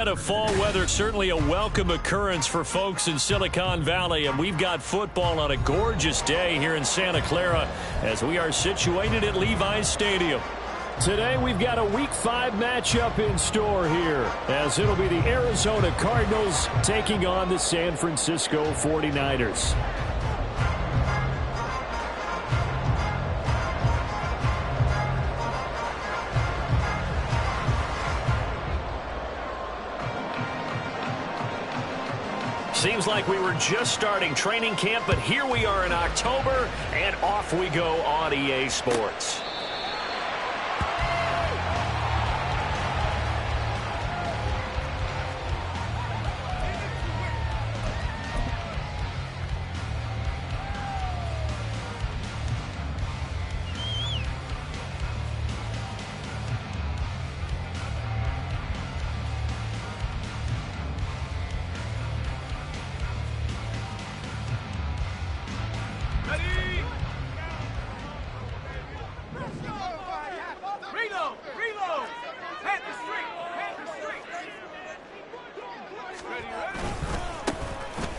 Of fall weather, certainly a welcome occurrence for folks in Silicon Valley, and we've got football on a gorgeous day here in Santa Clara as we are situated at Levi's Stadium. Today we've got a Week 5 matchup in store here, as it'll be the Arizona Cardinals taking on the San Francisco 49ers. Seems like we were just starting training camp, but here we are in October, and off we go on EA Sports.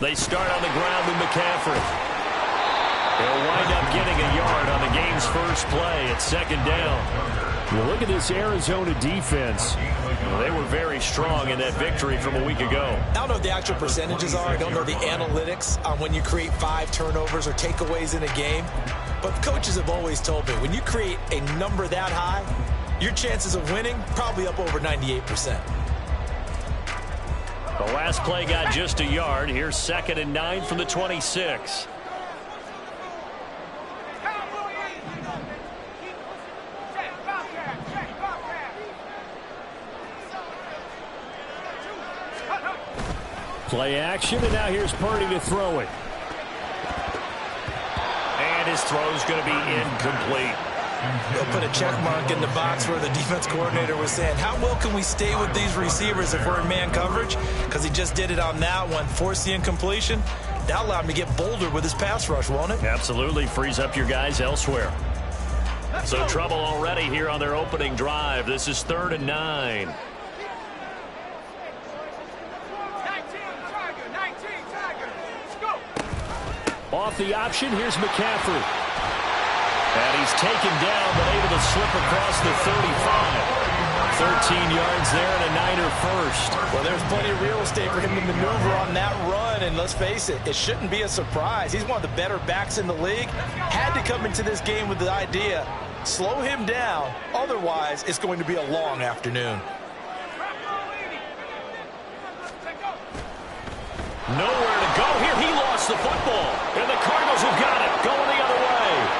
They start on the ground with McCaffrey. They'll wind up getting a yard on the game's first play at second down. Well, look at this Arizona defense. They were very strong in that victory from a week ago. I don't know what the actual percentages are. I don't know the analytics on when you create 5 turnovers or takeaways in a game. But coaches have always told me, when you create a number that high, your chances of winning probably up over 98%. The last play got just a yard. Here's 2nd and 9 from the 26. Play action, and now here's Purdy to throw it. And his throw's going to be incomplete. They'll put a check mark in the box where the defense coordinator was saying, how well can we stay with these receivers if we're in man coverage? Because he just did it on that one, forced the incompletion. That allowed him to get bolder with his pass rush, won't it? Absolutely, frees up your guys elsewhere. So trouble already here on their opening drive. This is 3rd and 9. Off the option, here's McCaffrey. And he's taken down, but able to slip across the 35. 13 yards there and a Niner first. Well, there's plenty of real estate for him to maneuver on that run, and let's face it, it shouldn't be a surprise. He's one of the better backs in the league. Had to come into this game with the idea, slow him down, otherwise it's going to be a long afternoon. Nowhere to go here. He lost the football, and the Cardinals have got it, going the other way.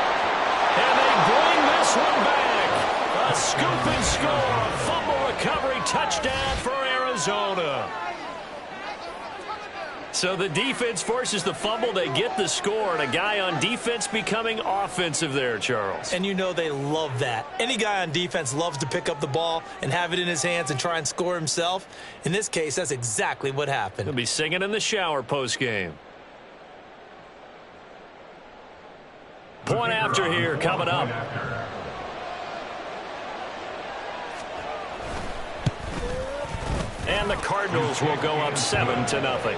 And they bring this one back. A scoop and score. A fumble recovery touchdown for Arizona. So the defense forces the fumble. They get the score, and a guy on defense becoming offensive there, Charles. And you know they love that. Any guy on defense loves to pick up the ball and have it in his hands and try and score himself. In this case, that's exactly what happened. He'll be singing in the shower post-game. Point after here coming up. And the Cardinals will go up 7-0.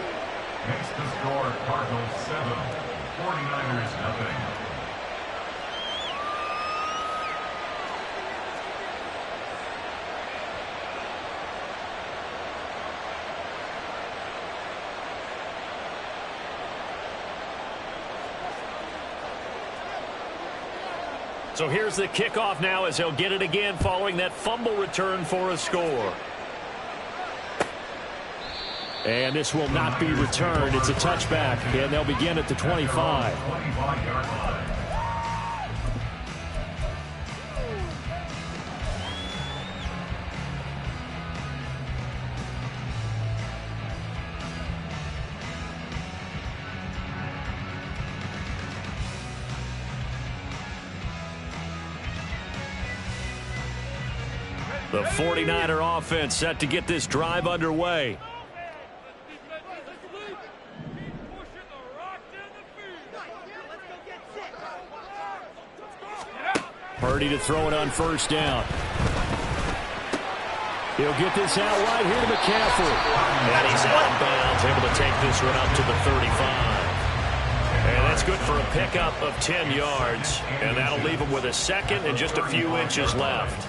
Makes the score Cardinals 7, 49ers nothing. So here's the kickoff now as he'll get it again following that fumble return for a score. And this will not be returned. It's a touchback, and they'll begin at the 25. 25-yard line. The 49er offense set to get this drive underway. Purdy to throw it on first down. He'll get this out wide here to McCaffrey. And he's out of bounds, able to take this one up to the 35. And that's good for a pickup of 10 yards. And that'll leave him with a second and just a few inches left.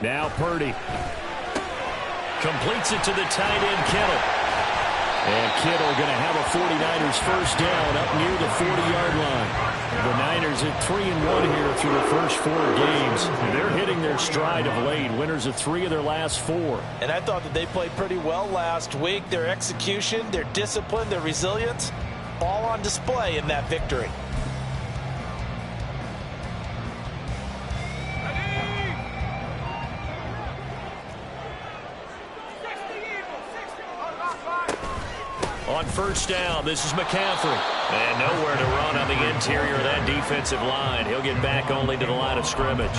Now Purdy completes it to the tight end, Kittle. And Kittle going to have a 49ers first down up near the 40-yard line. The Niners at 3-1 here through the first 4 games. They're hitting their stride of late, winners of 3 of their last 4. And I thought that they played pretty well last week. Their execution, their discipline, their resilience, all on display in that victory. On first down, this is McCaffrey. And nowhere to run on the interior of that defensive line. He'll get back only to the line of scrimmage.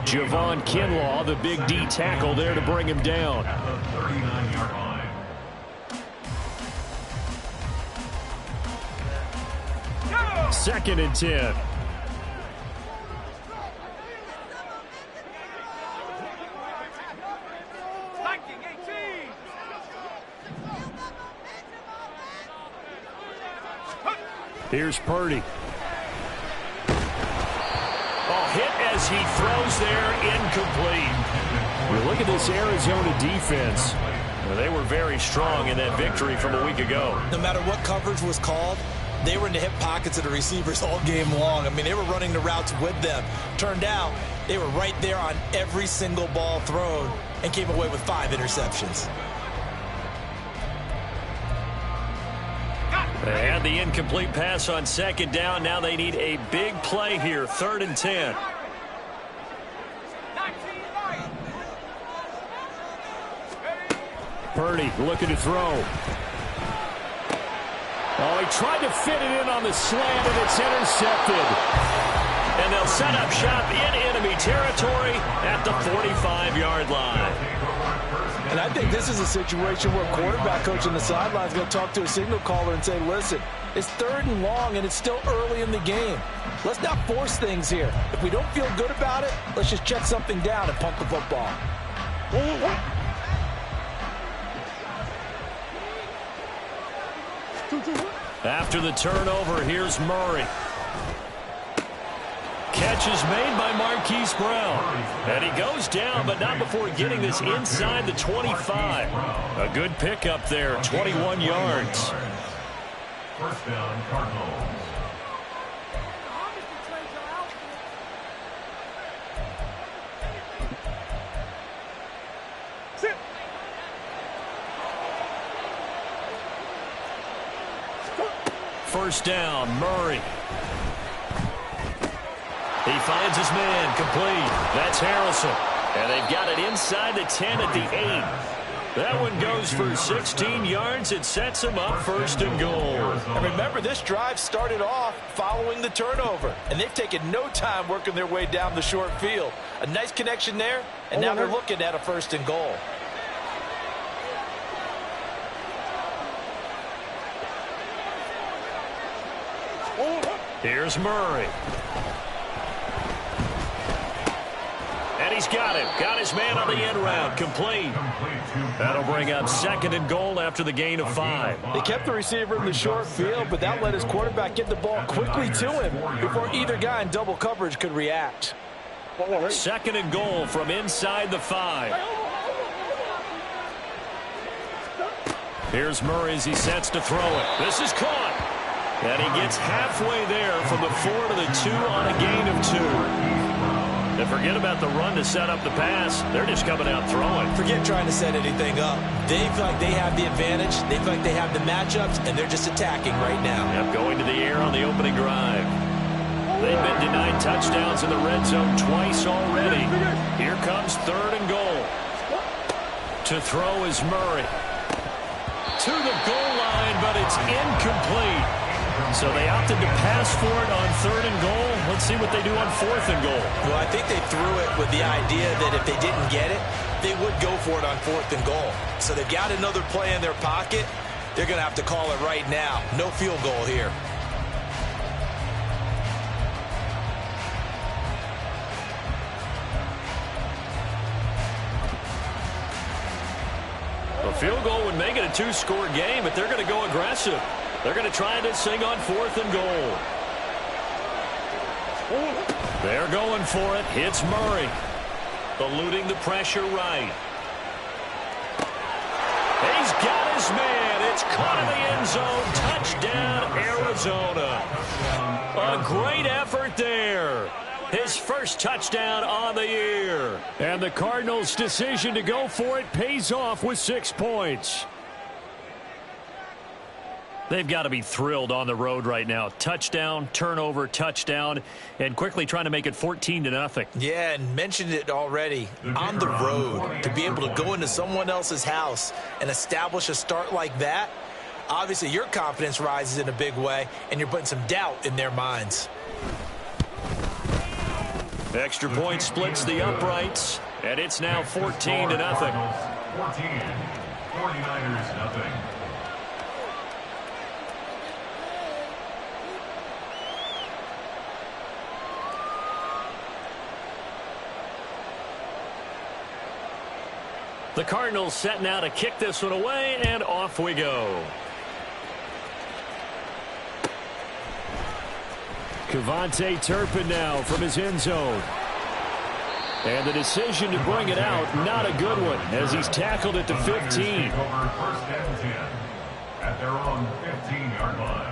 Javon Kinlaw, the big D tackle there to bring him down. At the 39-yard line. Second and 10. Here's Purdy. Oh, hit as he throws there, incomplete. Well, look at this Arizona defense. Well, they were very strong in that victory from a week ago. No matter what coverage was called, they were in the hip pockets of the receivers all game long. I mean, they were running the routes with them. Turned out, they were right there on every single ball thrown and came away with 5 interceptions. They had the incomplete pass on second down. Now they need a big play here. 3rd and 10. Purdy looking to throw. Oh, he tried to fit it in on the slant, and it's intercepted. And they'll set up shop in enemy territory at the 45-yard line. And I think this is a situation where quarterback coach on the sideline is going to talk to a signal caller and say, listen, it's 3rd and long and it's still early in the game. Let's not force things here. If we don't feel good about it, let's just check something down and punt the football. After the turnover, here's Murray. Catch is made by Marquise Brown. And he goes down, but not before getting this inside the 25. A good pickup there, 21 yards. First down, Cardinals. First down, Murray. He finds his man, complete. That's Harrison. And they've got it inside the 10 at the 8. That one goes for 16 yards. It sets him up 1st and goal. And remember, this drive started off following the turnover. And they've taken no time working their way down the short field. A nice connection there, and now they're looking at a 1st and goal. Here's Murray. And he's got him. Got his man on the end route. Complete. That'll bring up 2nd and goal after the gain of 5. They kept the receiver in the short field, but that let his quarterback get the ball quickly to him before either guy in double coverage could react. 2nd and goal from inside the 5. Here's Murray as he sets to throw it. This is caught. And he gets halfway there from the 4 to the 2 on a gain of 2. And forget about the run to set up the pass. They're just coming out throwing. Forget trying to set anything up. They feel like they have the advantage. They feel like they have the matchups, and they're just attacking right now. Yep, going to the air on the opening drive. They've been denied touchdowns in the red zone twice already. Here comes 3rd and goal. To throw is Murray. To the goal line, but it's incomplete. So they opted to pass for it on 3rd and goal. Let's see what they do on 4th and goal. Well, I think they threw it with the idea that if they didn't get it, they would go for it on 4th and goal. So they've got another play in their pocket. They're going to have to call it right now. No field goal here. A field goal would make it a 2-score game, but they're going to go aggressive. They're going to try this thing on 4th and goal. They're going for it. Hits Murray. Eluding the pressure right. He's got his man. It's caught in the end zone. Touchdown, Arizona. A great effort there. His first touchdown on the year. And the Cardinals' decision to go for it pays off with 6 points. They've got to be thrilled on the road right now. Touchdown, turnover, touchdown, and quickly trying to make it 14-0. Yeah, and mentioned it already. On the road, to be able to go into someone else's house and establish a start like that, obviously your confidence rises in a big way, and you're putting some doubt in their minds. Extra point splits the uprights, and it's now 14-0. 14. 49ers nothing. The Cardinals setting out to kick this one away, and off we go. Kevontae Turpin now from his end zone. And the decision to bring it out, not a good one, as he's tackled at the 15. Over 1st and 10 at their own 15-yard line.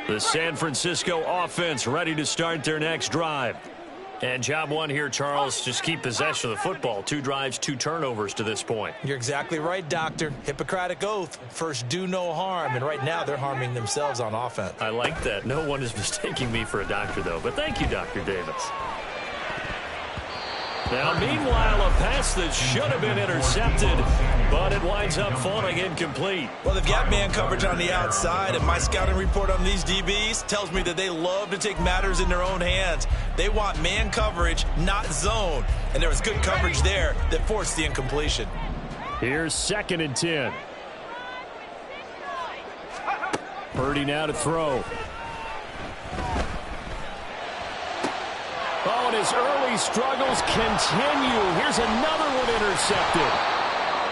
The San Francisco offense ready to start their next drive. And job one here, Charles, just keep possession of the football. 2 drives, 2 turnovers to this point. You're exactly right, Doctor. Hippocratic oath. First, do no harm. And right now, they're harming themselves on offense. I like that. No one is mistaking me for a doctor, though. But thank you, Dr. Davis. Now, meanwhile, a pass that should have been intercepted, but it winds up falling incomplete. Well, they've got man coverage on the outside, and my scouting report on these DBs tells me that they love to take matters in their own hands. They want man coverage, not zone, and there was good coverage there that forced the incompletion. Here's 2nd and 10. Purdy now to throw. Oh, and his early struggles continue. Here's another one intercepted.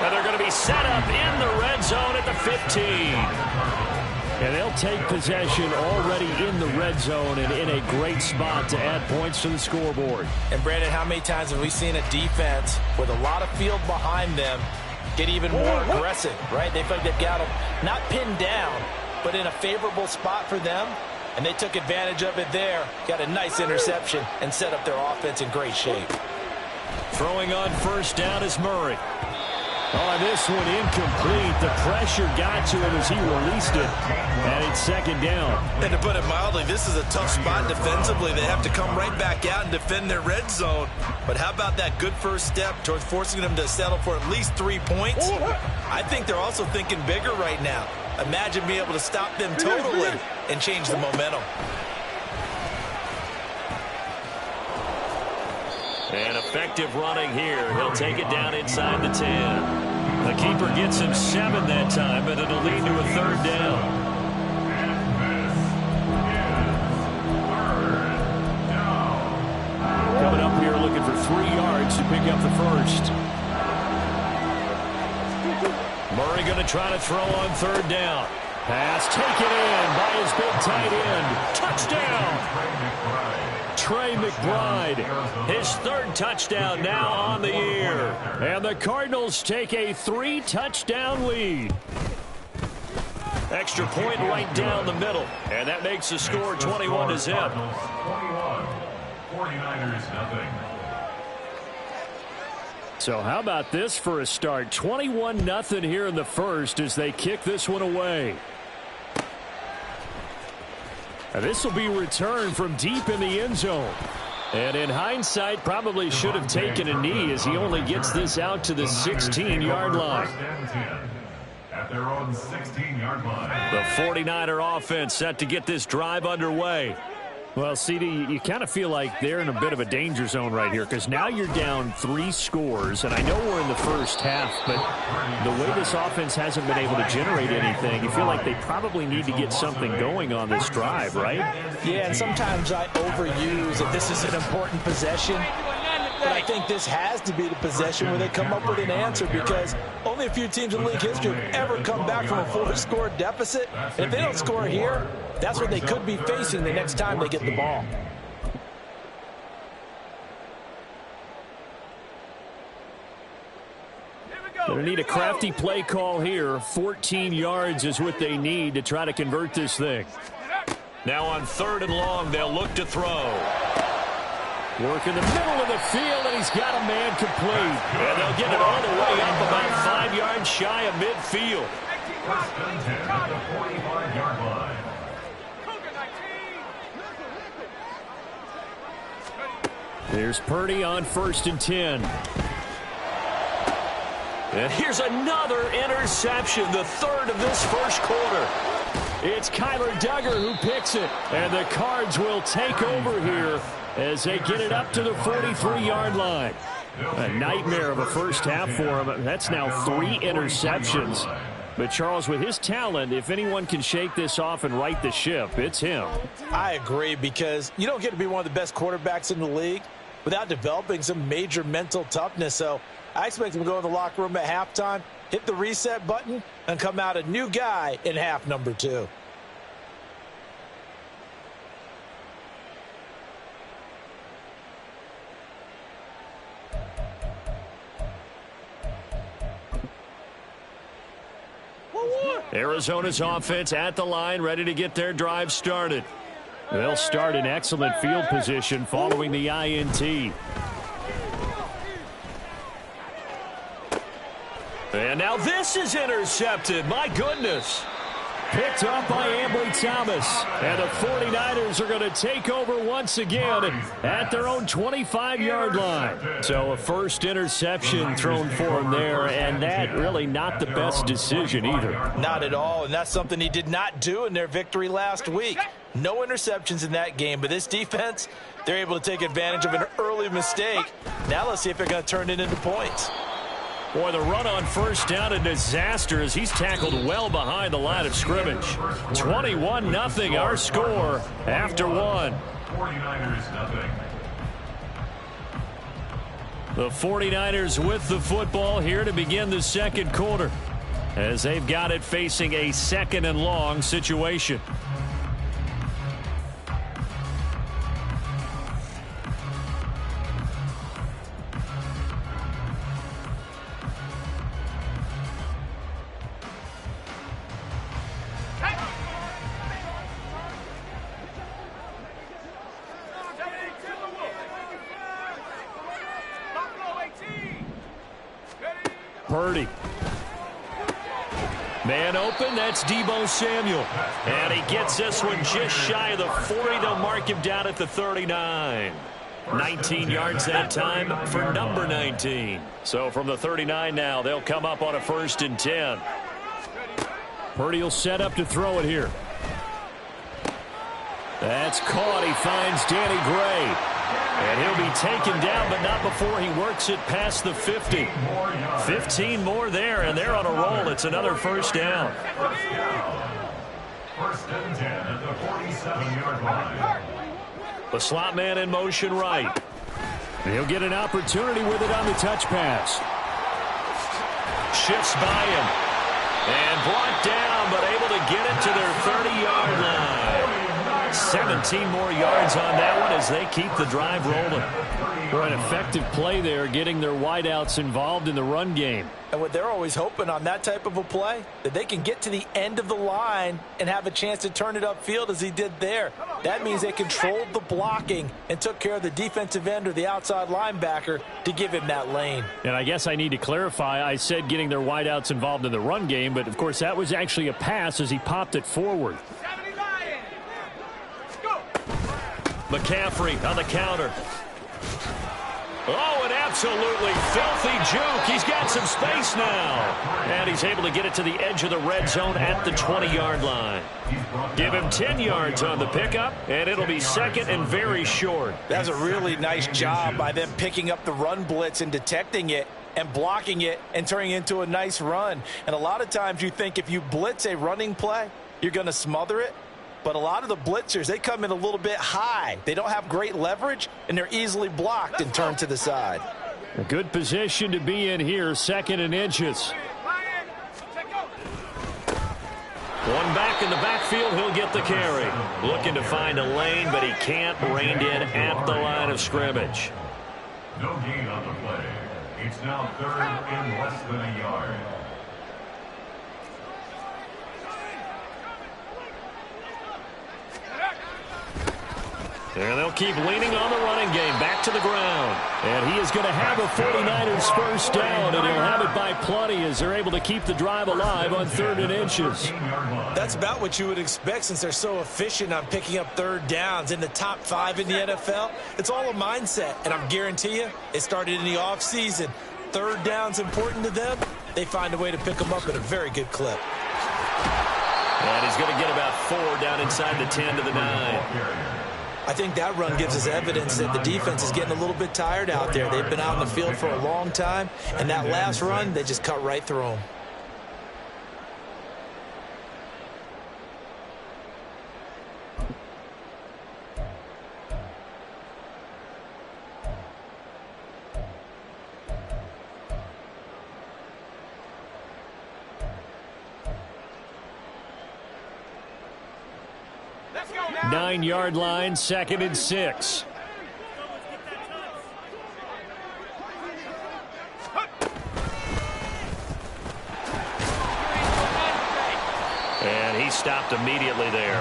And they're going to be set up in the red zone at the 15. And they'll take possession already in the red zone and in a great spot to add points to the scoreboard. And, Brandon, how many times have we seen a defense with a lot of field behind them get even more aggressive, right? They feel like they've got them not pinned down, but in a favorable spot for them. And they took advantage of it there. Got a nice interception and set up their offense in great shape. Throwing on 1st down is Murray. Oh, this one incomplete. The pressure got to him as he released it. And it's 2nd down. And to put it mildly, this is a tough spot defensively. They have to come right back out and defend their red zone. But how about that good first step towards forcing them to settle for at least 3 points? I think they're also thinking bigger right now. Imagine being able to stop them totally and change the momentum. And effective running here. He'll take it down inside the 10. The keeper gets him 7 that time, but it'll lead to a 3rd down. Coming up here looking for 3 yards to pick up the first. Murray going to try to throw on 3rd down. Pass taken in by his big tight end. Touchdown! Trey McBride, his 3rd touchdown now on the year. And the Cardinals take a 3-touchdown lead. Extra point right down the middle. And that makes the score 21-0. 21. 49ers nothing. So how about this for a start? 21-0 here in the first as they kick this one away. This will be returned from deep in the end zone. And in hindsight, probably should have taken a knee as he only gets this out to the 16-yard line. At their own 16-yard line. The 49er offense set to get this drive underway. Well, CD, you kind of feel like they're in a bit of a danger zone right here because now you're down 3 scores, and I know we're in the first half, but the way this offense hasn't been able to generate anything, you feel like they probably need to get something going on this drive, right? Yeah, and sometimes I overuse that this is an important possession, but I think this has to be the possession where they come up with an answer because only a few teams in league history have ever come back from a 4-score deficit. And if they don't score here, that's what they could be facing the next time they get the ball. They need a crafty play call here. 14 yards is what they need to try to convert this thing. Now on 3rd and long, they'll look to throw. Work in the middle of the field, and he's got a man complete. And they'll get it all the way up about 5 yards shy of midfield. First and 10 at the 45-yard line. There's Purdy on 1st and 10. And here's another interception, the 3rd of this first quarter. It's Kyler Duggar who picks it, and the Cards will take over here as they get it up to the 43-yard line. A nightmare of a first half for him. That's now 3 interceptions. But, Charles, with his talent, if anyone can shake this off and right the ship, it's him. I agree because you don't get to be one of the best quarterbacks in the league without developing some major mental toughness. So I expect him to go in the locker room at halftime, hit the reset button, and come out a new guy in half number 2. Arizona's offense at the line, ready to get their drive started. They'll start in excellent field position following the INT. And now this is intercepted. My goodness. Picked up by Ambry Thomas. And the 49ers are going to take over once again at their own 25-yard line. So a first interception thrown for him there, and that really not the best decision either. Not at all, and that's something he did not do in their victory last week. No interceptions in that game, but this defense, they're able to take advantage of an early mistake. Now let's see if they're going to turn it into points. Boy, the run on first down, a disaster as he's tackled well behind the line of scrimmage. 21-0 our score after 1. 49ers nothing. The 49ers with the football here to begin the second quarter as they've got it facing a 2nd and long situation. Purdy. Man open, that's Deebo Samuel. And he gets this one just shy of the 40. They'll mark him down at the 39. 19 yards that time for number 19. So from the 39 now, they'll come up on a 1st and 10. Purdy will set up to throw it here. That's caught. He finds Danny Gray. And he'll be taken down, but not before he works it past the 50. 15 more there, and they're on a roll. It's another first down. First and 10 at the 47-yard line. The slot man in motion right. And he'll get an opportunity with it on the touch pass. Shifts by him. And brought down, but able to get it to their 30-yard line. 17 more yards on that one as they keep the drive rolling. For an effective play there, getting their wideouts involved in the run game. And what they're always hoping on that type of a play, that they can get to the end of the line and have a chance to turn it upfield as he did there. That means they controlled the blocking and took care of the defensive end or the outside linebacker to give him that lane. And I guess I need to clarify, I said getting their wideouts involved in the run game, but of course that was actually a pass as he popped it forward. McCaffrey on the counter. Oh, an absolutely filthy juke. He's got some space now. And he's able to get it to the edge of the red zone at the 20-yard line. Give him 10 yards on the pickup, and it'll be second and very short. That's a really nice job by them picking up the run blitz and detecting it and blocking it and turning it into a nice run. And a lot of times you think if you blitz a running play, you're going to smother it. But a lot of the blitzers, they come in a little bit high. They don't have great leverage, and they're easily blocked and turned to the side. A good position to be in here, second and inches. One back in the backfield, he'll get the carry. Looking to find a lane, but he can't, reined in at the line of scrimmage. No gain on the play. It's now third and less than a yard. And they'll keep leaning on the running game. Back to the ground. And he is going to have a 49ers first down, and he'll have it by plenty as they're able to keep the drive alive on third and inches. That's about what you would expect since they're so efficient on picking up third downs in the top 5 in the NFL. It's all a mindset, and I guarantee you it started in the offseason. Third down's important to them. They find a way to pick them up at a very good clip. And he's going to get about 4 down inside the 10 to the 9. I think that run gives us evidence that the defense is getting a little bit tired out there. They've been out in the field for a long time, and that last run, they just cut right through them. Let's go now. 9-yard line, second and 6. And he stopped immediately there.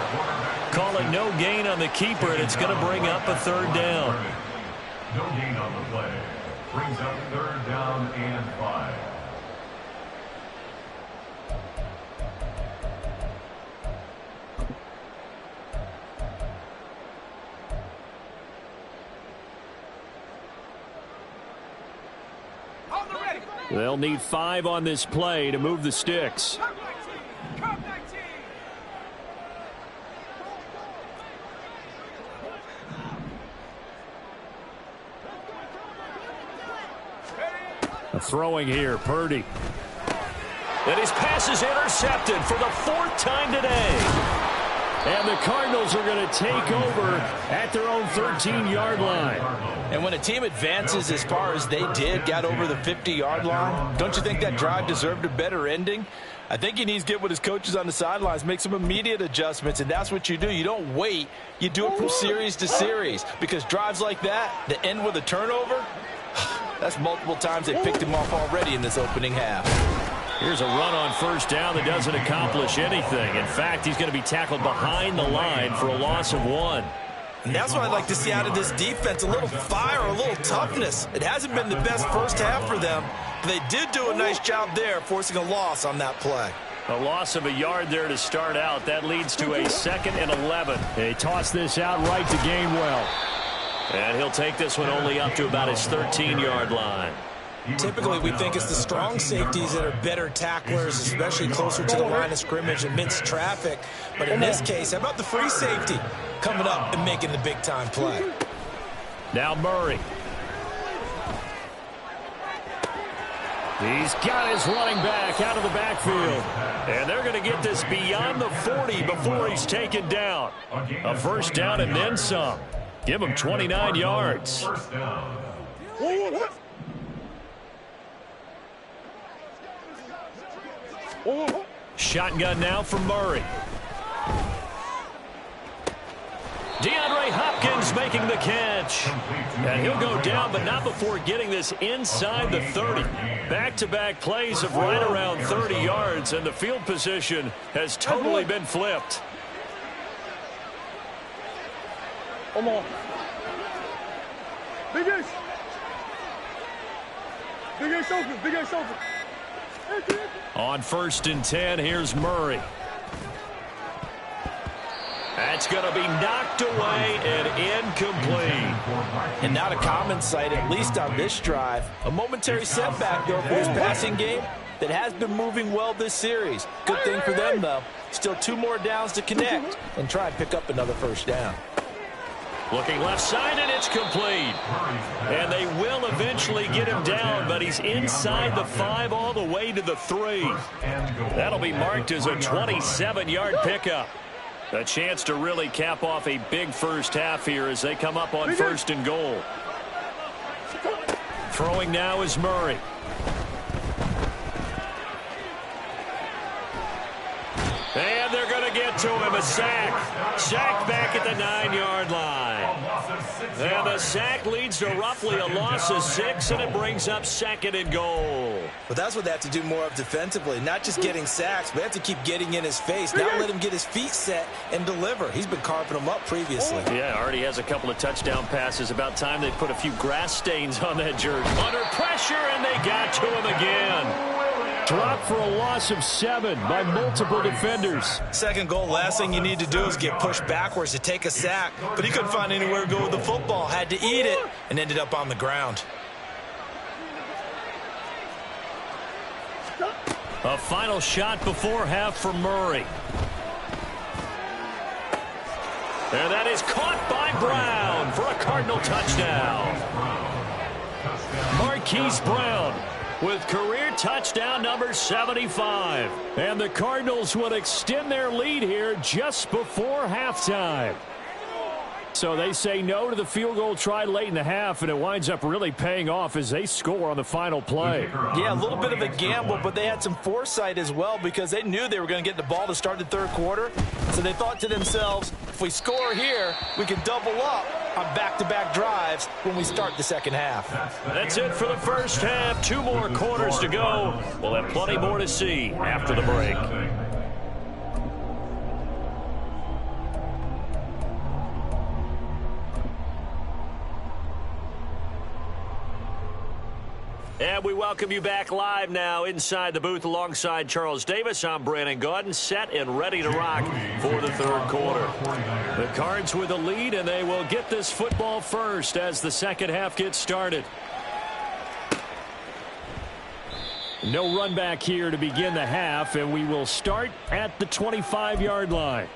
Calling no gain on the keeper, and it's going to bring up a third down. No gain on the play. Brings up third down and 5. They'll need 5 on this play to move the sticks. A throwing here, Purdy. And his pass is intercepted for the 4th time today. And the Cardinals are going to take over at their own 13-yard line. And when a team advances as far as they did, got over the 50-yard line, don't you think that drive deserved a better ending? I think he needs to get with his coaches on the sidelines, make some immediate adjustments, and that's what you do. You don't wait. You do it from series to series, because drives like that end with a turnover, that's multiple times they picked him off already in this opening half. Here's a run on first down that doesn't accomplish anything. In fact, he's going to be tackled behind the line for a loss of 1. And that's what I'd like to see out of this defense, a little fire, a little toughness. It hasn't been the best first half for them, but they did do a nice job there, forcing a loss on that play. A loss of a yard there to start out. That leads to a 2nd and 11. They toss this out right to Gainwell. And he'll take this one only up to about his 13-yard line. Typically, we think it's the strong safeties that are better tacklers, especially closer to the line of scrimmage amidst traffic. But in this case, how about the free safety coming up and making the big-time play? Now Murray. He's got his running back out of the backfield. And they're going to get this beyond the 40 before he's taken down. A first down and then some. Give him 29 yards. First down. Shotgun now from Murray. DeAndre Hopkins making the catch. And he'll go down, but not before getting this inside the 30. Back-to-back plays of right around 30 yards, and the field position has totally been flipped. Come on. Big Ace. Big Ace open. Big Ace open. On 1st and 10, here's Murray. That's going to be knocked away and incomplete. And not a common sight, at least on this drive. A momentary setback, though, for his passing game that has been moving well this series. Good thing for them, though. Still 2 more downs to connect and try and pick up another first down. Looking left side, and it's complete. And they will eventually get him down, but he's inside the 5 all the way to the 3. That'll be marked as a 27-yard pickup. A chance to really cap off a big first half here as they come up on 1st and goal. Throwing now is Murray. And they're going to get to him. A sack. Sack back at the 9-yard line. And the sack leads to roughly a loss of 6, and it brings up 2nd and goal. But that's what they have to do more of defensively. Not just getting sacks, but they have to keep getting in his face. Now let him get his feet set and deliver. He's been carving them up previously. Yeah, already has a couple of touchdown passes. About time they put a few grass stains on that jersey. Under pressure, and they got to him again. Dropped for a loss of 7 by multiple defenders. 2nd goal, last thing you need to do is get pushed backwards to take a sack. But he couldn't find anywhere to go with the football. Had to eat it and ended up on the ground. A final shot before half for Murray. And that is caught by Brown for a Cardinal touchdown. Marquise Brown with career touchdown number 75. And the Cardinals would extend their lead here just before halftime. So they say no to the field goal try late in the half, and it winds up really paying off as they score on the final play. Yeah, a little bit of a gamble, but they had some foresight as well because they knew they were going to get the ball to start the 3rd quarter. So they thought to themselves, if we score here, we can double up on back-to-back drives when we start the 2nd half. That's it for the first half. 2 more quarters to go. We'll have plenty more to see after the break. And we welcome you back live now inside the booth alongside Charles Davis. I'm Brandon Gaudin, set and ready to rock for the 3rd quarter. The Cards with a lead, and they will get this football first as the 2nd half gets started. No run back here to begin the half, and we will start at the 25-yard line.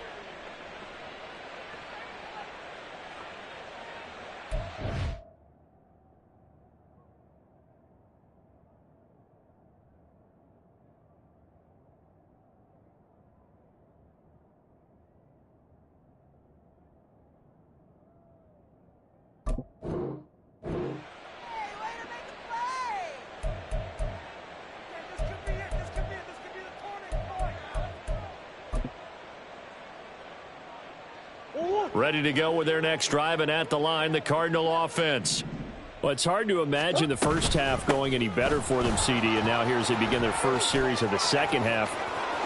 Ready to go with their next drive, and at the line, the Cardinal offense. Well, it's hard to imagine the first half going any better for them, CD, and now here as they begin their first series of the 2nd half.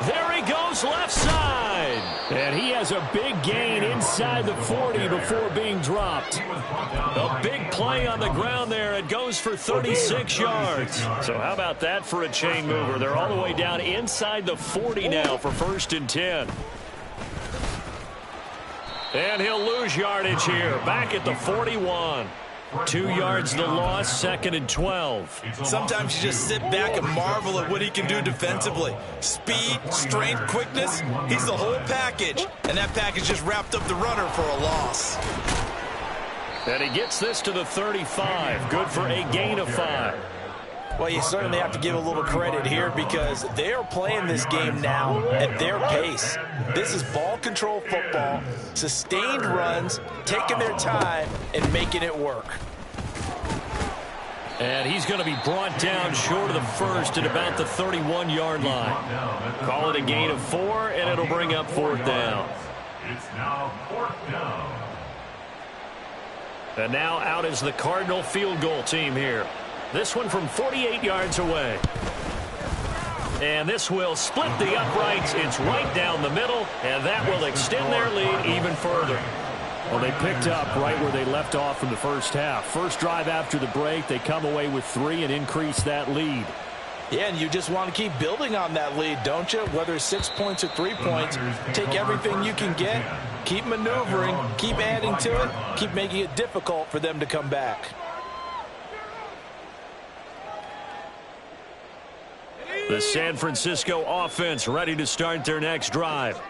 There he goes left side. And he has a big gain inside the 40 before being dropped. A big play on the ground there. It goes for 36 yards. So how about that for a chain mover? They're all the way down inside the 40 now for 1st and 10. And he'll lose yardage here. Back at the 41. 2 yards the loss, 2nd and 12. Sometimes you just sit back and marvel at what he can do defensively. Speed, strength, quickness, he's the whole package. And that package just wrapped up the runner for a loss. And he gets this to the 35. Good for a gain of 5. Well, you certainly have to give a little credit here because they are playing this game now at their pace. This is ball control football, sustained runs, taking their time, and making it work. And he's going to be brought down short of the first at about the 31-yard line. Call it a gain of 4, and it'll bring up 4th down. It's now 4th down. And now out is the Cardinal field goal team here. This one from 48 yards away. And this will split the uprights. It's right down the middle, and that will extend their lead even further. Well, they picked up right where they left off in the first half. First drive after the break, they come away with 3 and increase that lead. Yeah, and you just want to keep building on that lead, don't you? Whether it's 6 points or 3 points, take everything you can get Keep maneuvering, keep adding to it, keep making it difficult for them to come back. The San Francisco offense ready to start their next drive.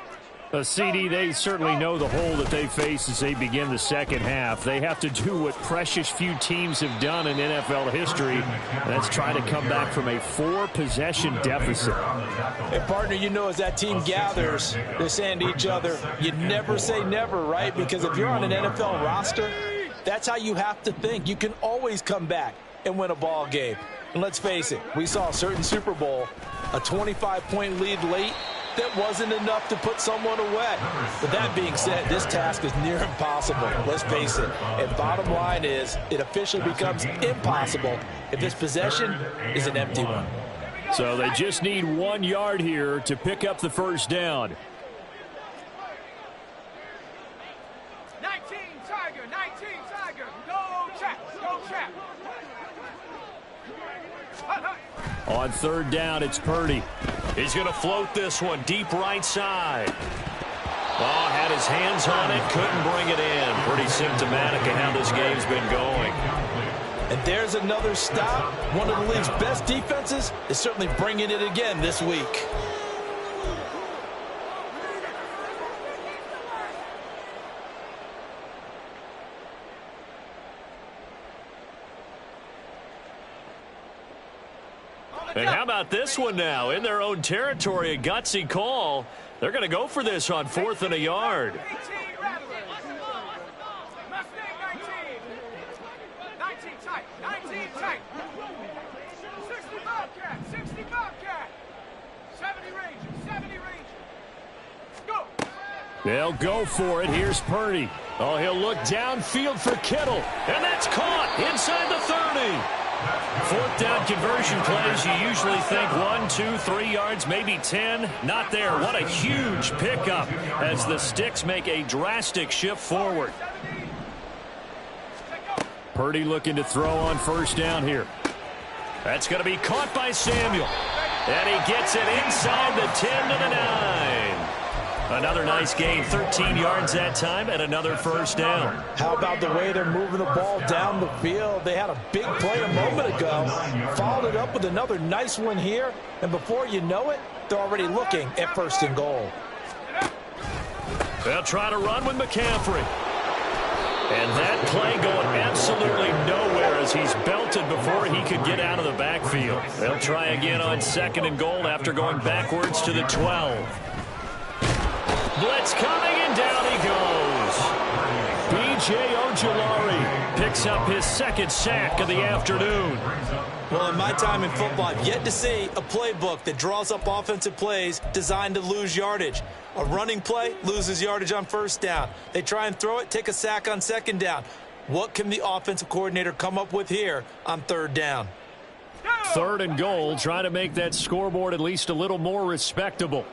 CD, they certainly know the hole that they face as they begin the second half. They have to do what precious few teams have done in NFL history. That's try to come back from a 4-possession deficit. And, partner, you know, as that team gathers, they're saying to each other, you never say never, right? Because if you're on an NFL roster, that's how you have to think. You can always come back and win a ball game. And let's face it, we saw a certain Super Bowl, a 25-point lead late, that wasn't enough to put someone away. But that being said, this task is near impossible. Let's face it. And bottom line is, it officially becomes impossible if this possession is an empty one. So they just need 1 yard here to pick up the first down. 19 Tiger, 19 Tiger. Go trap, go trap. On third down, it's Purdy. He's going to float this one deep right side. Oh, had his hands on it, couldn't bring it in. Pretty symptomatic of how this game's been going. And there's another stop. One of the league's best defenses is certainly bringing it again this week. And how about this one now? In their own territory, a gutsy call. They're going to go for this on 4th and a yard. 19 tight, 19 tight. 60 Bobcat, 60 Bobcat. 70 Ranger, 70 Ranger. Go. They'll go for it. Here's Purdy. Oh, he'll look downfield for Kittle. And that's caught inside the 30. 4th down conversion plays, you usually think 1, 2, 3 yards, maybe 10. Not there. What a huge pickup as the Sticks make a drastic shift forward. Purdy looking to throw on first down here. That's going to be caught by Samuel. And he gets it inside the 10 to the 9. Another nice gain, 13 yards that time, and another first down. How about the way they're moving the ball down the field? They had a big play a moment ago, followed it up with another nice one here, and before you know it, they're already looking at 1st and goal. They'll try to run with McCaffrey. And that play going absolutely nowhere as he's belted before he could get out of the backfield. They'll try again on 2nd and goal after going backwards to the 12. Blitz coming, and down he goes. B.J. Ojulari picks up his 2nd sack of the afternoon. Well, in my time in football, I've yet to see a playbook that draws up offensive plays designed to lose yardage. A running play loses yardage on 1st down. They try and throw it, take a sack on 2nd down. What can the offensive coordinator come up with here on 3rd down? 3rd and goal, trying to make that scoreboard at least a little more respectable.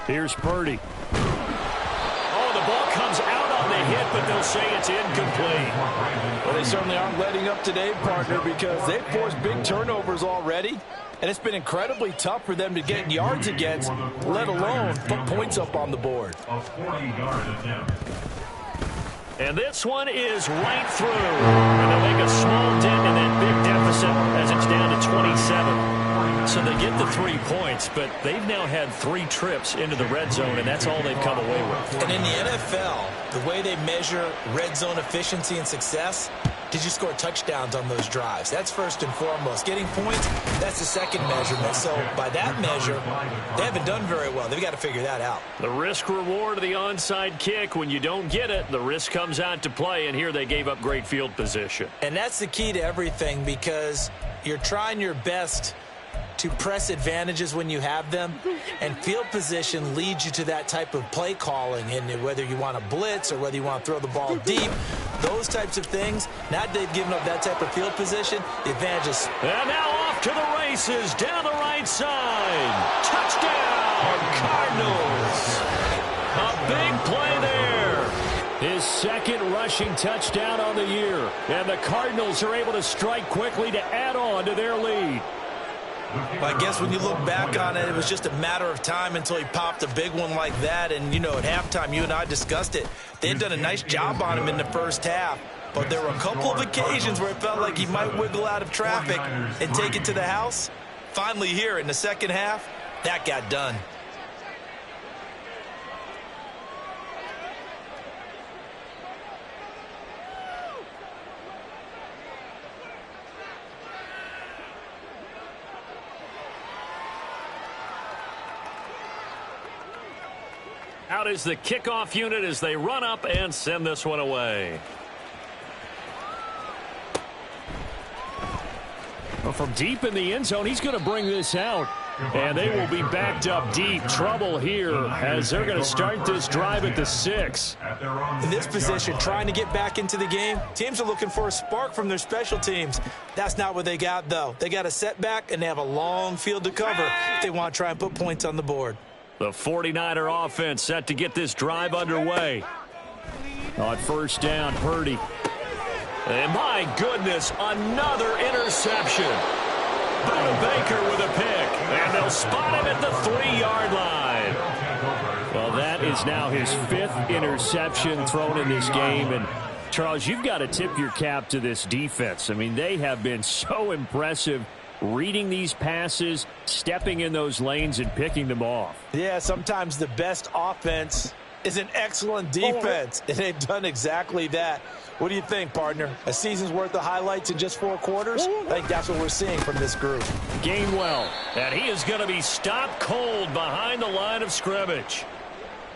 Here's Purdy. Oh, the ball comes out on the hit, but they'll say it's incomplete. Well, they certainly aren't letting up today, partner, because they've forced big turnovers already, and it's been incredibly tough for them to get yards against, let alone put points up on the board. And this one is right through. And they'll make a small dent in that big deficit as it's down to 27. So they get the 3 points, but they've now had 3 trips into the red zone, and that's all they've come away with. And in the NFL, the way they measure red zone efficiency and success, did you score touchdowns on those drives? That's first and foremost. Getting points, that's the second measurement. So by that measure, they haven't done very well. They've got to figure that out. The risk-reward of the onside kick, when you don't get it, the risk comes out to play, and here they gave up great field position. And that's the key to everything, because you're trying your best to press advantages when you have them, and field position leads you to that type of play calling, and whether you want to blitz or whether you want to throw the ball deep, those types of things. Now that they've given up that type of field position, the advantage is... And now off to the races, down the right side. Touchdown, Cardinals. A big play there. His second rushing touchdown on the year. And the Cardinals are able to strike quickly to add on to their lead. Well, I guess when you look back on it, it was just a matter of time until he popped a big one like that. And, you know, at halftime, you and I discussed it. They had done a nice job on him in the first half. But there were a couple of occasions where it felt like he might wiggle out of traffic and take it to the house. Finally here in the second half, that got done. Out is the kickoff unit as they run up and send this one away. Well, from deep in the end zone, he's going to bring this out. And they will be backed up deep. Trouble here as they're going to start this drive at the 6. In this position, trying to get back into the game, teams are looking for a spark from their special teams. That's not what they got, though. They got a setback, and they have a long field to cover if they want to try and put points on the board. The 49er offense set to get this drive underway. On first down, Purdy. And my goodness, another interception. Buda Baker with a pick. And they'll spot him at the 3-yard line. Well, that is now his 5th interception thrown in this game. And, Charles, you've got to tip your cap to this defense. I mean, they have been so impressive reading these passes, stepping in those lanes, and picking them off. Yeah, sometimes the best offense is an excellent defense, and they've done exactly that. What do you think, partner? A season's worth of highlights in just 4 quarters? I think that's what we're seeing from this group. Gainwell, and he is going to be stopped cold behind the line of scrimmage.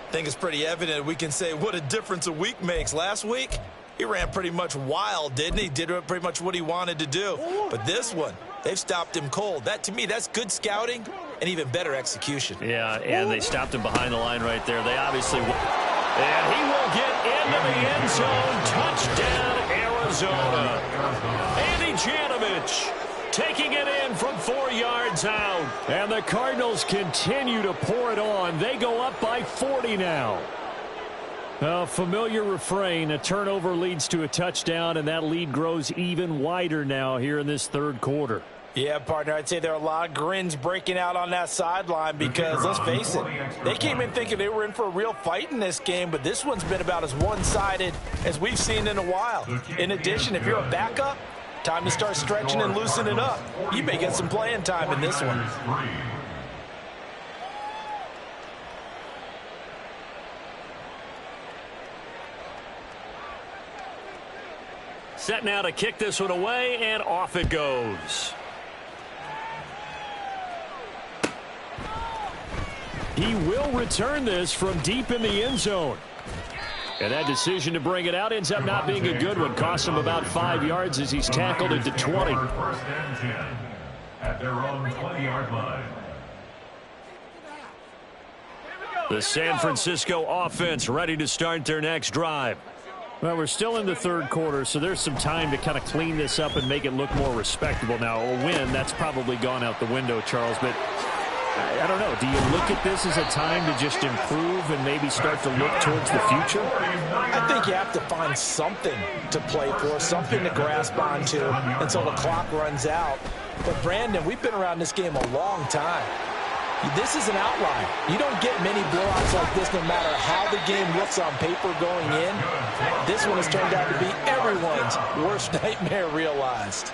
I think it's pretty evident we can say what a difference a week makes. Last week, he ran pretty much wild, didn't he? Did pretty much what he wanted to do. But this one, they've stopped him cold. That, to me, that's good scouting and even better execution. Yeah, and they stopped him behind the line right there. They obviously... And he will get into the end zone. Touchdown, Arizona. Andy Janovich taking it in from 4 yards out. And the Cardinals continue to pour it on. They go up by 40 now. A familiar refrain, a turnover leads to a touchdown, and that lead grows even wider now here in this third quarter. Yeah, partner, I'd say there are a lot of grins breaking out on that sideline because, let's face it, they came in thinking they were in for a real fight in this game, but this one's been about as one-sided as we've seen in a while. In addition, if you're a backup, time to start stretching and loosening up. You may get some playing time in this one. Set now to kick this one away, and off it goes. He will return this from deep in the end zone. And that decision to bring it out ends up not being a good one. Cost him about 5 yards as he's tackled into 20. First and 10 at their own 20-yard line. The San Francisco offense ready to start their next drive. Well, we're still in the third quarter, so there's some time to kind of clean this up and make it look more respectable. Now, a win, that's probably gone out the window, Charles, but I don't know. Do you look at this as a time to just improve and maybe start to look towards the future? I think you have to find something to play for, something to grasp onto until the clock runs out. But, Brandon, we've been around this game a long time. This is an outlier. You don't get many blowouts like this no matter how the game looks on paper going in. This one has turned out to be everyone's worst nightmare realized.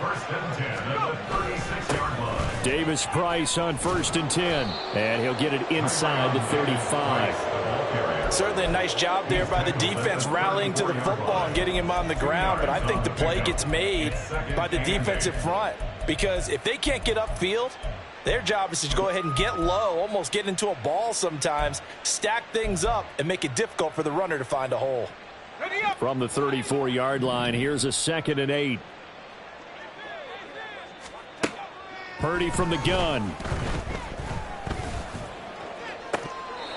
First and 10 at the 36-yard line. Davis Price on first and 10. And he'll get it inside the 35. Certainly a nice job there by the defense rallying to the football and getting him on the ground. But I think the play gets made by the defensive front. Because if they can't get upfield, their job is to go ahead and get low, almost get into a ball sometimes, stack things up, and make it difficult for the runner to find a hole. From the 34-yard line, here's a 2nd and 8. Purdy from the gun.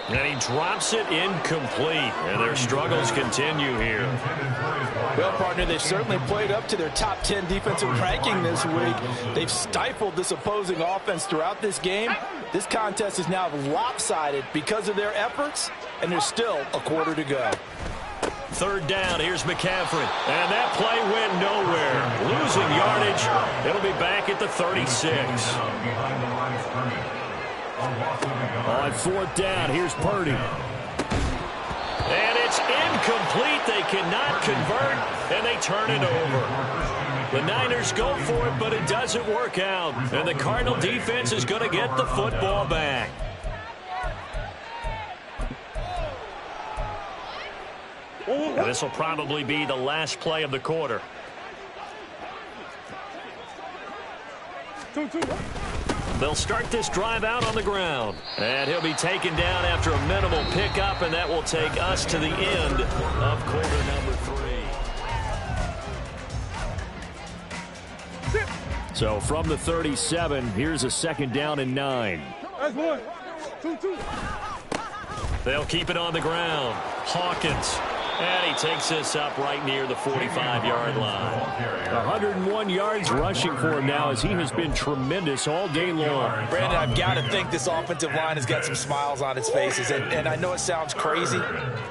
And he drops it incomplete. And their struggles continue here. Well, partner, they've certainly played up to their top 10 defensive ranking this week. They've stifled this opposing offense throughout this game. This contest is now lopsided because of their efforts, and there's still a quarter to go. Third down, here's McCaffrey. And that play went nowhere. Losing yardage. It'll be back at the 36. On fourth down, here's Purdy. And it's incomplete. They cannot convert, and they turn it over. The Niners go for it, but it doesn't work out. And the Cardinal defense is going to get the football back. And this will probably be the last play of the quarter. They'll start this drive out on the ground. And he'll be taken down after a minimal pickup, and that will take us to the end of quarter number 3. So from the 37, here's a second down and 9. That's one. 2. They'll keep it on the ground. Hawkins. And he takes this up right near the 45-yard line. 101 yards rushing for him now as he has been tremendous all day long. Brandon, I've got to think this offensive line has got some smiles on its faces. And I know it sounds crazy,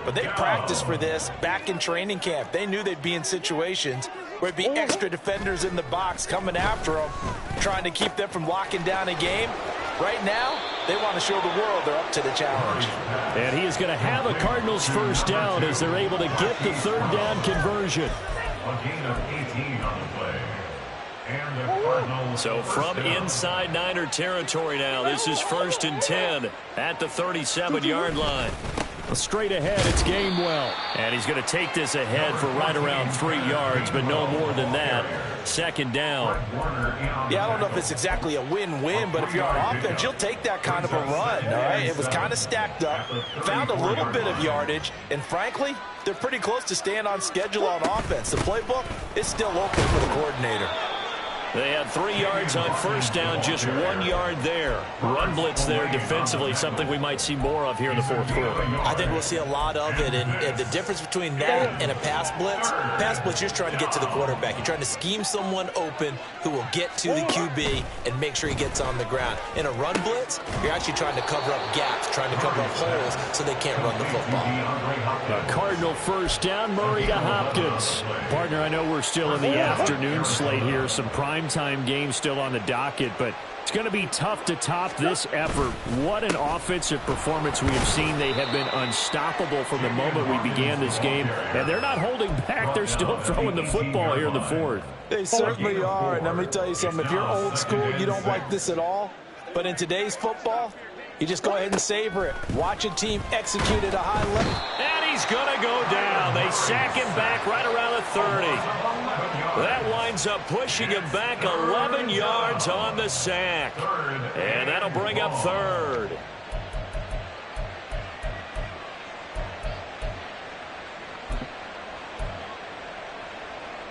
but they practiced for this back in training camp. They knew they'd be in situations where it'd be extra defenders in the box coming after them, trying to keep them from locking down a game. Right now, they want to show the world they're up to the challenge. And he is going to have a Cardinals first down as they're able to get the third down conversion. A gain of 18 on the play. And the Cardinals. So from inside Niner territory now, this is 1st and 10 at the 37-yard line. Straight ahead, it's Gainwell. And he's going to take this ahead for right around 3 yards, but no more than that. Second down. Yeah, I don't know if it's exactly a win-win, but if you're on offense, you'll take that kind of a run, all right? It was kind of stacked up, found a little bit of yardage, and frankly, they're pretty close to staying on schedule on offense. The playbook is still open for the coordinator. They had 3 yards on first down, just 1 yard there. Run blitz there defensively, something we might see more of here in the fourth quarter. I think we'll see a lot of it, and the difference between that and a pass blitz, you're trying to get to the quarterback. You're trying to scheme someone open who will get to the QB and make sure he gets on the ground. In a run blitz, you're actually trying to cover up gaps, trying to cover up holes so they can't run the football. A Cardinal first down, Murray to Hopkins. Partner, I know we're still in the afternoon slate here, some primetime games still on the docket, but it's going to be tough to top this effort. What an offensive performance we have seen. They have been unstoppable from the moment we began this game, and they're not holding back. They're still throwing the football here in the fourth. They certainly are, and let me tell you something. If you're old school, you don't like this at all, but in today's football, you just go ahead and savor it. Watch a team execute at a high level. And he's going to go down. They sack him back right around the 30. That winds up pushing him back 11 yards on the sack. And that'll bring up third.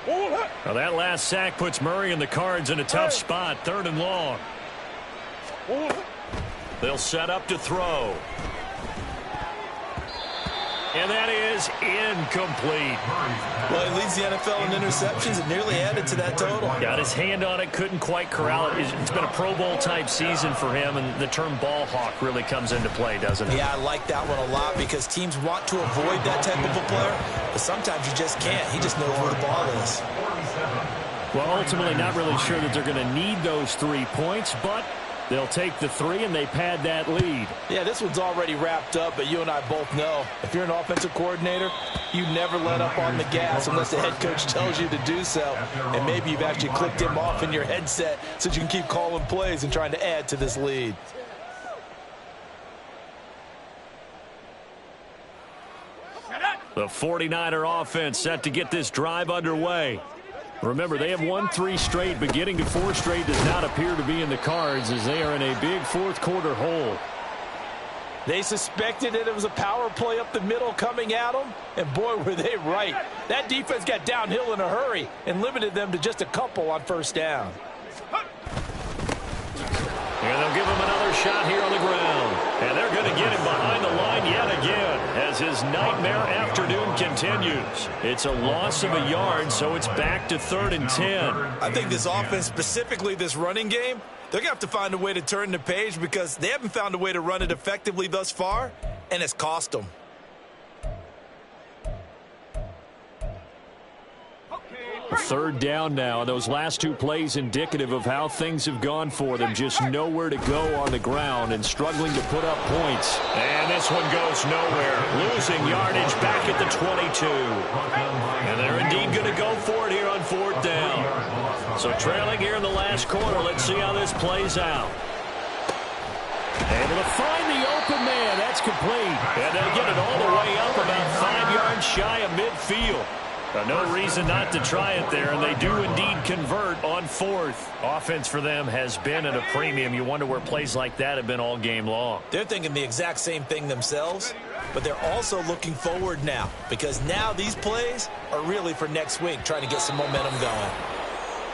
Well, that last sack puts Murray and the Cards in a tough spot. 3rd and long. They'll set up to throw. And that is incomplete. Well, he leads the NFL in interceptions and nearly added to that total. Got his hand on it, couldn't quite corral it. It's been a Pro Bowl type season for him, and the term ball hawk really comes into play, doesn't it? Yeah, I like that one a lot because teams want to avoid that type of a player, but sometimes you just can't. He just knows where the ball is. Well, ultimately not really sure that they're going to need those 3 points, but they'll take the 3 and they pad that lead. Yeah, this one's already wrapped up, but you and I both know if you're an offensive coordinator, you never let up on the gas unless the head coach tells you to do so. And maybe you've actually clicked him off in your headset so you can keep calling plays and trying to add to this lead. The 49er offense set to get this drive underway. Remember, they have won 3 straight, but getting to 4 straight does not appear to be in the cards as they are in a big fourth quarter hole. They suspected that it was a power play up the middle coming at them, and boy, were they right. That defense got downhill in a hurry and limited them to just a couple on first down. And they'll give him another shot here on the ground. And they're going to get him behind the line yet again as his nightmare afternoon continues. It's a loss of a yard, so it's back to 3rd and 10. I think this offense, specifically this running game, they're going to have to find a way to turn the page because they haven't found a way to run it effectively thus far, and it's cost them. Third down now. Those last two plays indicative of how things have gone for them. Just nowhere to go on the ground and struggling to put up points. And this one goes nowhere. Losing yardage back at the 22. And they're indeed going to go for it here on fourth down. So trailing here in the last quarter. Let's see how this plays out. Able to find the open man. That's complete. And they get it all the way up about 5 yards shy of midfield. No reason not to try it there, and they do indeed convert on fourth. Offense for them has been at a premium. You wonder where plays like that have been all game long. They're thinking the exact same thing themselves, but they're also looking forward now, because now these plays are really for next week, trying to get some momentum going.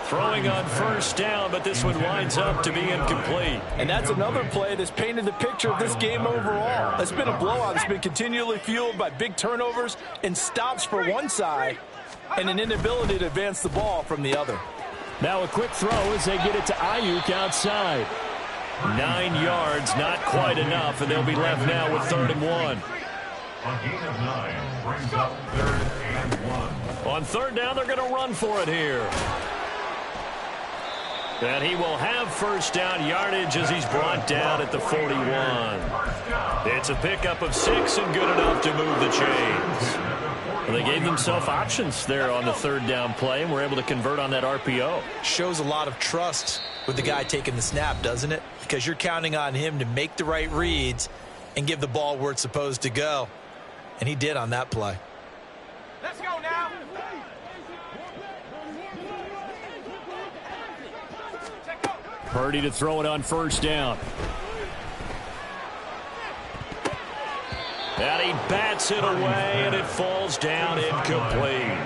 Throwing on first down, but this one winds up to be incomplete. And that's another play that's painted the picture of this game overall. It's been a blowout. It's been continually fueled by big turnovers and stops for one side and an inability to advance the ball from the other. Now a quick throw as they get it to Ayuk outside. 9 yards, not quite enough, and they'll be left now with 3rd and 1. A gain of 9 brings up 3rd and 1. On 3rd down, they're going to run for it here. And he will have first down yardage as he's brought down at the 41. It's a pickup of 6 and good enough to move the chains. Well, they gave themselves options there on the 3rd down play and were able to convert on that RPO. Shows a lot of trust with the guy taking the snap, doesn't it? Because you're counting on him to make the right reads and give the ball where it's supposed to go. And he did on that play. Let's go now. Purdy to throw it on first down. And he bats it away, and it falls down incomplete.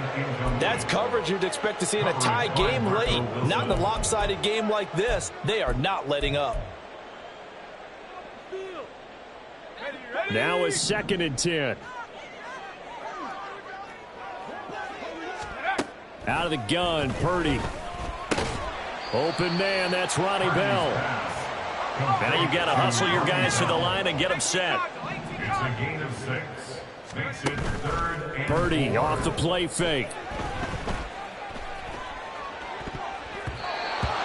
That's coverage you'd expect to see in a tie game late. Not in a lopsided game like this. They are not letting up. Now a 2nd and 10. Out of the gun, Purdy. Open man, that's Ronnie Bell. Now you've got to hustle your guys to the line and get them set. It's a gain of 6. Makes it 3rd and Purdy 4. off the play fake.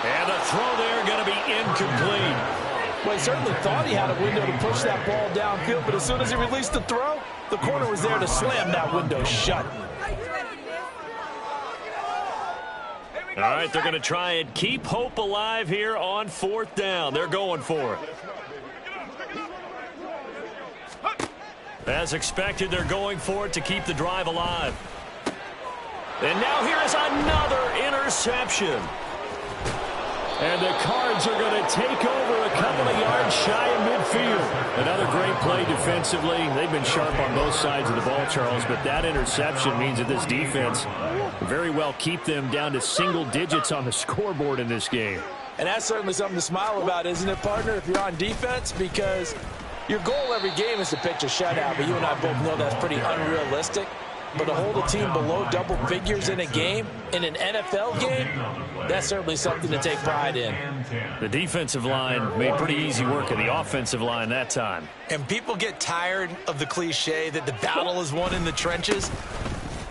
And the throw there going to be incomplete. Well, he certainly thought he had a window to push that ball downfield, but as soon as he released the throw, the corner was there to slam that window shut. All right, they're going to try and keep hope alive here on 4th down. They're going for it. As expected, they're going for it to keep the drive alive. And now here is another interception. And the Cards are going to take over a couple of yards shy of midfield. Another great play defensively. They've been sharp on both sides of the ball, Charles, but that interception means that this defense very well keep them down to single digits on the scoreboard in this game. And that's certainly something to smile about, isn't it, partner, if you're on defense? Because your goal every game is to pitch a shutout, but you and I both know that's pretty unrealistic. But to hold a team below double figures in a game, in an NFL game, that's certainly something to take pride in. The defensive line made pretty easy work of the offensive line that time. And people get tired of the cliche that the battle is won in the trenches.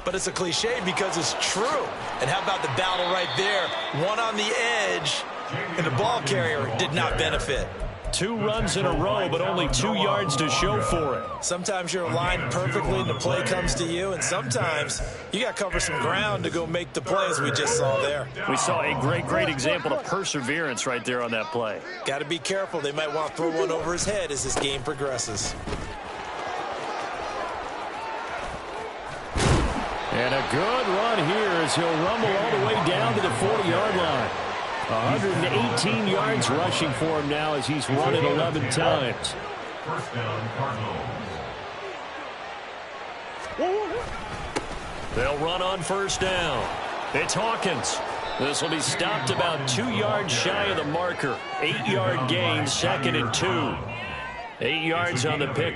But it's a cliche because it's true. And how about the battle right there? One on the edge, and the ball carrier did not benefit. 2 runs in a row, but only 2 yards to show for it. Sometimes you're aligned perfectly and the play comes to you, and sometimes you got to cover some ground to go make the play, as we just saw there. We saw a great example of perseverance right there on that play. Got to be careful. They might want to throw one over his head as this game progresses. And a good run here as he'll rumble all the way down to the 40-yard line. 118 yards rushing for him now as he's run it 11 times. First down, Cardinals. They'll run on first down. It's Hawkins. This will be stopped about 2 yards shy of the marker. 8-yard gain, 2nd and 2. 8 yards on the pick.